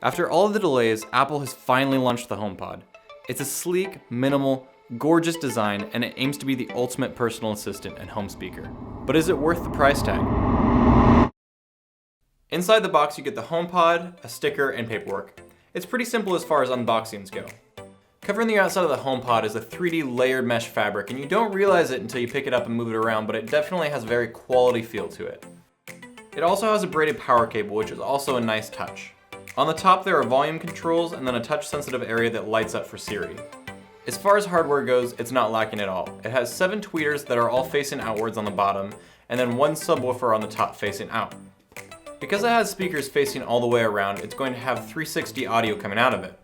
After all of the delays, Apple has finally launched the HomePod. It's a sleek, minimal, gorgeous design, and it aims to be the ultimate personal assistant and home speaker. But is it worth the price tag? Inside the box you get the HomePod, a sticker, and paperwork. It's pretty simple as far as unboxings go. Covering the outside of the HomePod is a 3D layered mesh fabric, and you don't realize it until you pick it up and move it around, but it definitely has a very quality feel to it. It also has a braided power cable, which is also a nice touch. On the top there are volume controls and then a touch sensitive area that lights up for Siri. As far as hardware goes, it's not lacking at all. It has 7 tweeters that are all facing outwards on the bottom, and then 1 subwoofer on the top facing out. Because it has speakers facing all the way around, it's going to have 360 audio coming out of it.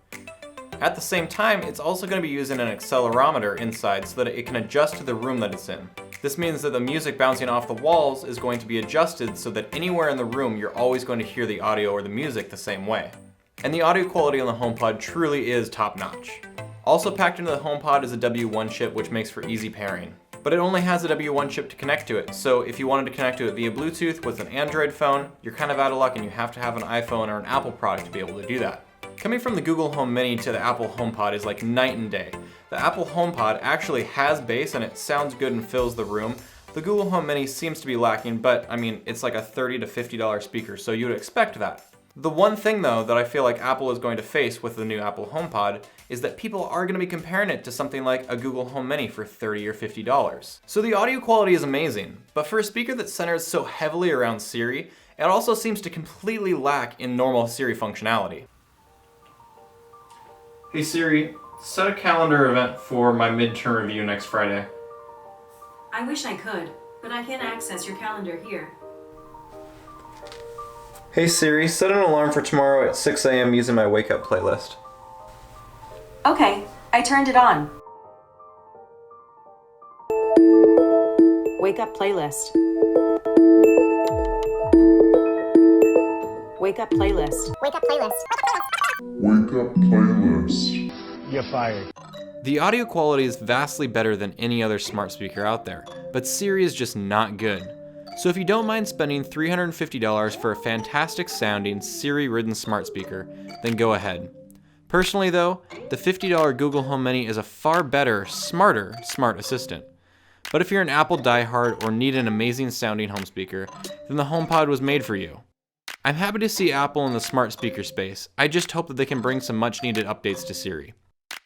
At the same time, it's also going to be using an accelerometer inside so that it can adjust to the room that it's in. This means that the music bouncing off the walls is going to be adjusted so that anywhere in the room you're always going to hear the audio or the music the same way. And the audio quality on the HomePod truly is top notch. Also packed into the HomePod is a W1 chip, which makes for easy pairing. But it only has a W1 chip to connect to it, so if you wanted to connect to it via Bluetooth with an Android phone, you're kind of out of luck and you have to have an iPhone or an Apple product to be able to do that. Coming from the Google Home Mini to the Apple HomePod is like night and day. The Apple HomePod actually has bass and it sounds good and fills the room. The Google Home Mini seems to be lacking, but I mean, it's like a $30 to $50 speaker, so you would expect that. The one thing though that I feel like Apple is going to face with the new Apple HomePod is that people are going to be comparing it to something like a Google Home Mini for $30 or $50. So the audio quality is amazing, but for a speaker that centers so heavily around Siri, it also seems to completely lack in normal Siri functionality. Hey Siri, set a calendar event for my midterm review next Friday. I wish I could, but I can't access your calendar here. Hey Siri, set an alarm for tomorrow at 6 a.m. using my wake up playlist. Okay, I turned it on. Wake up playlist. Wake up playlist. Wake up playlist. Wake up playlist. You're fired. The audio quality is vastly better than any other smart speaker out there, but Siri is just not good. So if you don't mind spending $350 for a fantastic sounding Siri-ridden smart speaker, then go ahead. Personally though, the $50 Google Home Mini is a far better, smarter smart assistant. But if you're an Apple diehard or need an amazing sounding home speaker, then the HomePod was made for you. I'm happy to see Apple in the smart speaker space. I just hope that they can bring some much needed updates to Siri.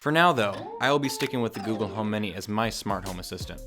For now though, I will be sticking with the Google Home Mini as my smart home assistant.